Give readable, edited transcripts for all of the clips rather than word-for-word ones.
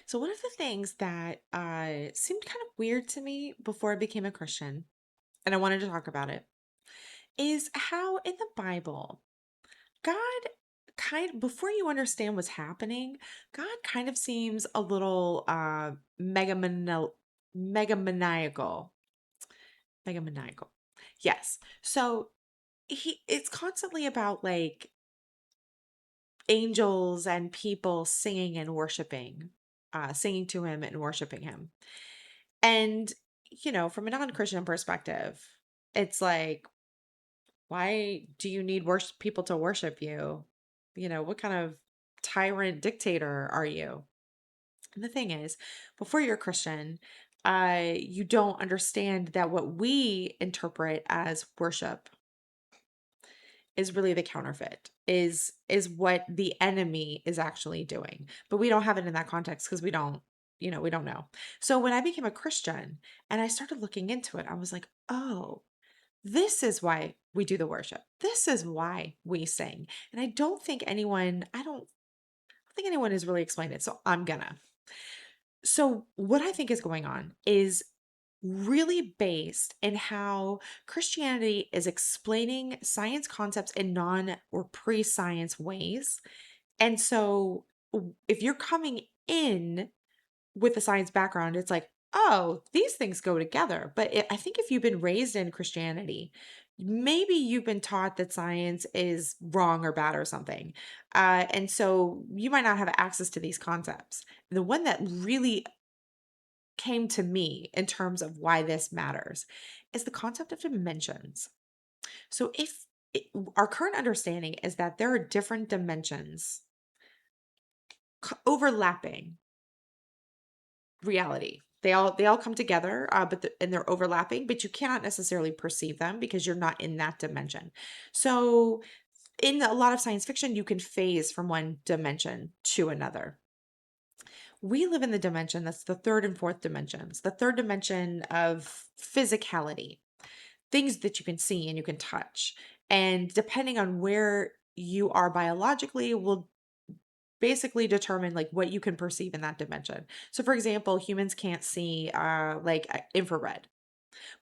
So, one of the things that seemed kind of weird to me before I became a Christian, and I wanted to talk about it, is how in the Bible, God before you understand what's happening, God kind of seems a little megamaniacal. Megamaniacal. Yes. So, it's constantly about like angels and people singing and worshiping, singing to him and worshiping him. And, from a non-Christian perspective, it's like, why do you need people to worship you? What kind of tyrant dictator are you? And the thing is, before you're a Christian, you don't understand that what we interpret as worship is really the counterfeit, is what the enemy is actually doing. But we don't have it in that context because we don't know. So when I became a Christian and I started looking into it, I was like, oh, this is why we do the worship. This is why we sing. And I don't think anyone has really explained it. So I'm gonna. So what I think is going on is really based in how Christianity is explaining science concepts in non or pre science ways. And so if you're coming in with a science background, it's like, oh, these things go together. But I think if you've been raised in Christianity, maybe you've been taught that science is wrong or bad or something. And so you might not have access to these concepts. The one that really came to me in terms of why this matters is the concept of dimensions. So if our current understanding is that there are different dimensions overlapping reality. They all come together, and they're overlapping, but you cannot necessarily perceive them because you're not in that dimension. So in a lot of science fiction, you can phase from one dimension to another. We live in the dimension that's the third and fourth dimensions, the third dimension of physicality, things that you can see and you can touch. And depending on where you are biologically will basically determine like what you can perceive in that dimension. So for example, humans can't see infrared,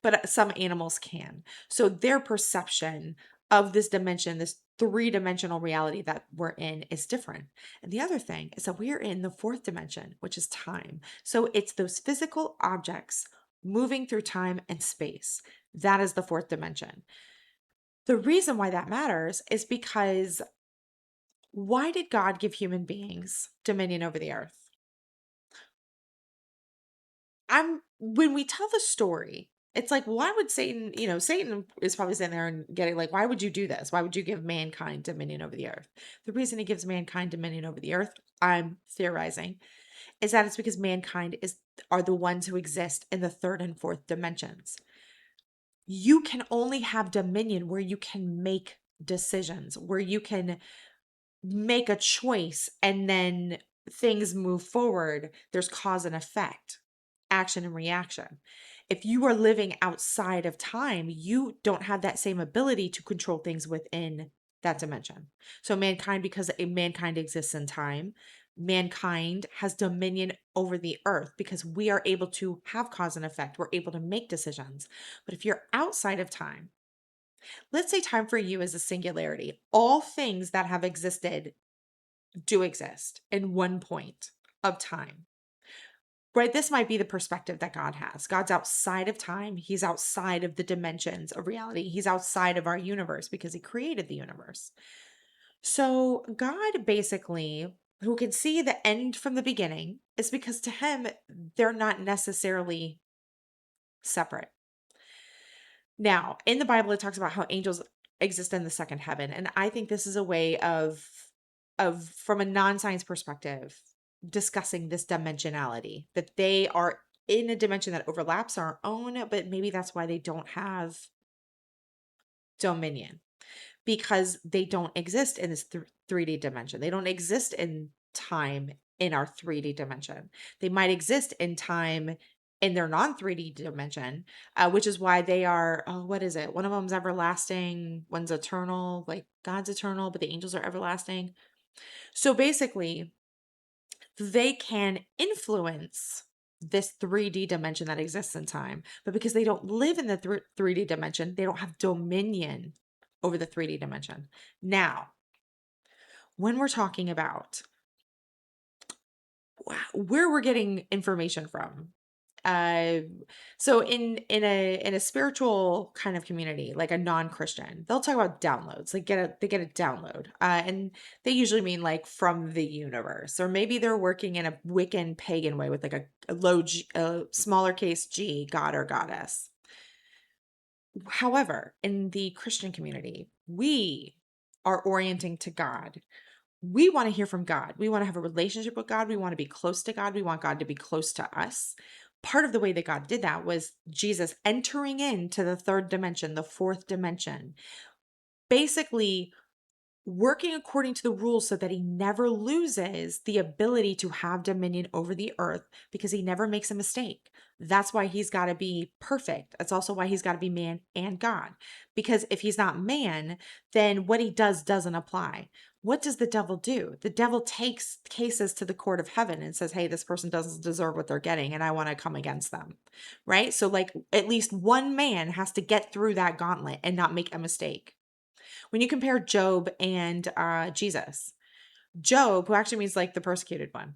but some animals can. So their perception of this dimension, this three-dimensional reality that we're in is different. And the other thing is that we are in the fourth dimension, which is time. So it's those physical objects moving through time and space. That is the fourth dimension. The reason why that matters is because why did God give human beings dominion over the earth? I'm When we tell the story, it's like, why would Satan is probably sitting there and getting like, why would you do this? Why would you give mankind dominion over the earth? The reason he gives mankind dominion over the earth, I'm theorizing, is that it's because mankind are the ones who exist in the third and fourth dimensions. You can only have dominion where you can make decisions, where you can make a choice and then things move forward. There's cause and effect, action and reaction. If you are living outside of time, you don't have that same ability to control things within that dimension. So, because mankind exists in time, mankind has dominion over the earth because we are able to have cause and effect. We're able to make decisions. But if you're outside of time, let's say time for you is a singularity, all things that have existed do exist in one point of time. Right? This might be the perspective that God has. God's outside of time. He's outside of the dimensions of reality. He's outside of our universe because he created the universe. So, God basically, who can see the end from the beginning, is because to him, they're not necessarily separate. Now, in the Bible, it talks about how angels exist in the second heaven. And I think this is a way of from a non-science perspective, discussing this dimensionality, that they are in a dimension that overlaps our own, but maybe that's why they don't have dominion because they don't exist in this 3D dimension. They don't exist in time in our 3D dimension. They might exist in time in their non 3D dimension, which is why they are, oh, what is it? One of them's everlasting, one's eternal, like God's eternal, but the angels are everlasting. So basically, They can influence this 3D dimension that exists in time, but because they don't live in the 3D dimension, they don't have dominion over the 3D dimension. Now, when we're talking about where we're getting information from, uh so in a spiritual kind of community, like a non-Christian, they'll talk about downloads, like they get a download, and they usually mean like from the universe, or maybe they're working in a Wiccan pagan way with like a smaller case G, god or goddess. However, in the Christian community, we are orienting to God. We want to hear from God. We want to have a relationship with God. We want to be close to God. We want God to be close to us. Part of the way that God did that was Jesus entering into the third dimension, the fourth dimension, basically working according to the rules so that he never loses the ability to have dominion over the earth, because he never makes a mistake. That's why he's got to be perfect. That's also why he's got to be man and God. Because if he's not man, then what he does doesn't apply. What does the devil do? The devil takes cases to the court of heaven and says, hey, this person doesn't deserve what they're getting, and I want to come against them. Right? So, like, at least one man has to get through that gauntlet and not make a mistake. When you compare Job and Jesus, Job, who actually means like the persecuted one,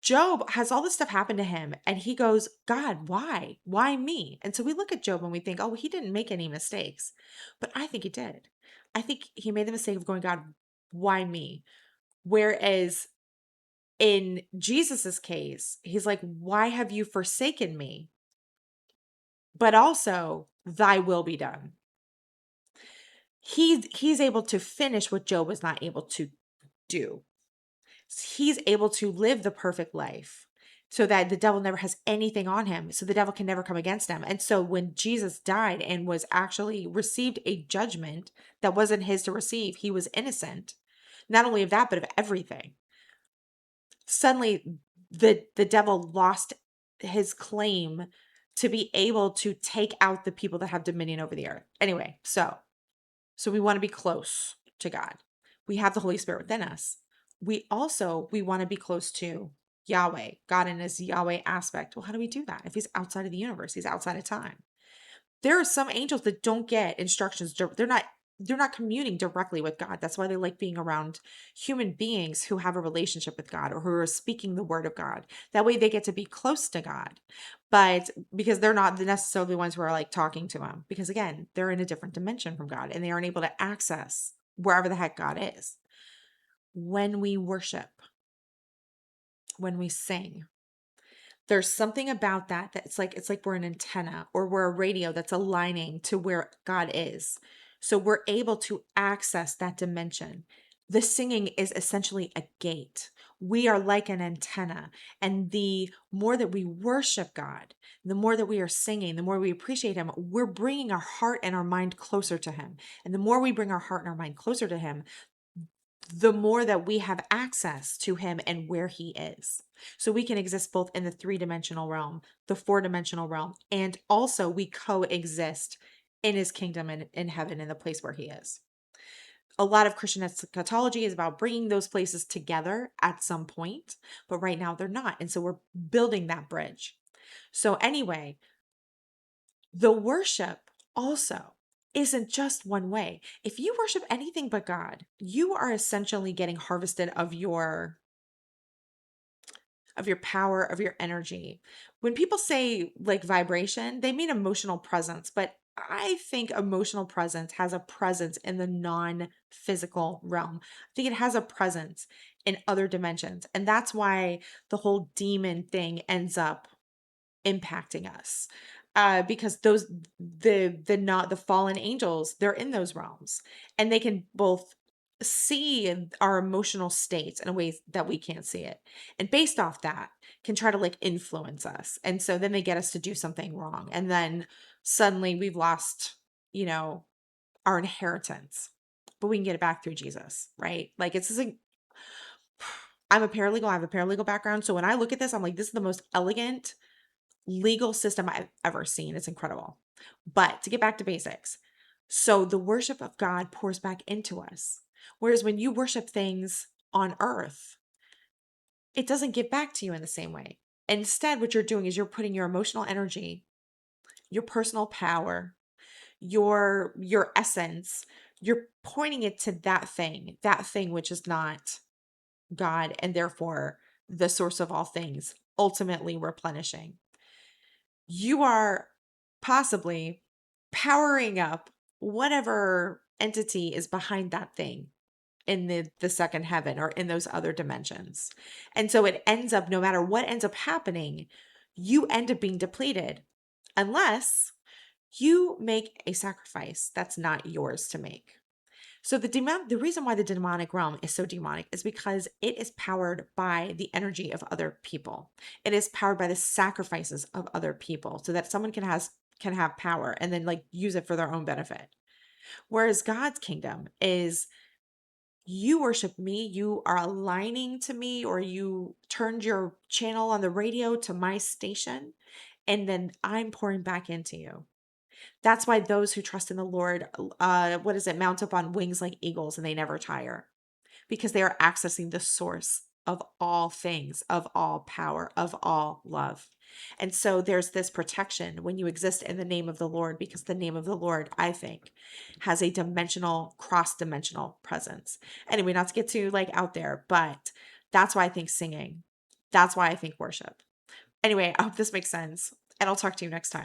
Job has all this stuff happen to him, and he goes, God, why? Why me? And so we look at Job and we think, oh, he didn't make any mistakes. But I think he did. I think he made the mistake of going, God, why me? Whereas in Jesus's case, he's like, why have you forsaken me? But also, thy will be done. He's able to finish what Job was not able to do. He's able to live the perfect life so that the devil never has anything on him, so the devil can never come against him. And so when Jesus died and was actually received a judgment that wasn't his to receive, he was innocent, not only of that, but of everything. Suddenly the devil lost his claim to be able to take out the people that have dominion over the earth. Anyway, so we want to be close to God. We have the Holy Spirit within us. We want to be close to Yahweh, God in his Yahweh aspect. Well, how do we do that? If he's outside of the universe, he's outside of time. There are some angels that don't get instructions. They're not communing directly with God. That's why they like being around human beings who have a relationship with God or who are speaking the word of God. That way they get to be close to God. But because they're not necessarily the ones who are like talking to him, because again, they're in a different dimension from God and they aren't able to access wherever the heck God is. When we worship, when we sing, there's something about that it's like we're an antenna or we're a radio that's aligning to where God is. So we're able to access that dimension. The singing is essentially a gate. We are like an antenna. And the more that we worship God, the more that we are singing, the more we appreciate him, we're bringing our heart and our mind closer to him. And the more we bring our heart and our mind closer to him, the more that we have access to him and where he is. So we can exist both in the 3-dimensional realm, the 4-dimensional realm, and also we coexist in his kingdom and in heaven, in the place where he is. A lot of Christian eschatology is about bringing those places together at some point, but right now they're not. And so we're building that bridge. So anyway, the worship also isn't just one way. If you worship anything but God, you are essentially getting harvested of your power, of your energy. When people say like vibration, they mean emotional presence, but I think emotional presence has a presence in the non-physical realm. I think it has a presence in other dimensions. And that's why the whole demon thing ends up impacting us, because those the not the fallen angels, they're in those realms and they can both see our emotional states in a way that we can't see it, and based off that can try to like influence us, and so then they get us to do something wrong, and then suddenly we've lost, you know, our inheritance, but we can get it back through Jesus, right? Like it's like, I'm a paralegal, I have a paralegal background, so when I look at this, I'm like, this is the most elegant legal system I've ever seen. It's incredible. But to get back to basics, so the worship of God pours back into us. Whereas when you worship things on earth, it doesn't give back to you in the same way. Instead, what you're doing is you're putting your emotional energy, your personal power, your essence, you're pointing it to that thing which is not God and therefore the source of all things, ultimately replenishing. You are possibly powering up whatever entity is behind that thing in the second heaven or in those other dimensions. And so it ends up, no matter what ends up happening, you end up being depleted unless you make a sacrifice that's not yours to make. So the reason why the demonic realm is so demonic is because it is powered by the energy of other people. It is powered by the sacrifices of other people so that someone can have power and then like use it for their own benefit. Whereas God's kingdom is you worship me, you are aligning to me, or you turned your channel on the radio to my station, and then I'm pouring back into you. That's why those who trust in the Lord, what is it, mount up on wings like eagles and they never tire because they are accessing the source of all things, of all power, of all love. And so there's this protection when you exist in the name of the Lord, because the name of the Lord, I think, has a dimensional, cross dimensional presence. Anyway, not to get too like out there, but that's why I think singing, that's why I think worship. Anyway, I hope this makes sense, and I'll talk to you next time.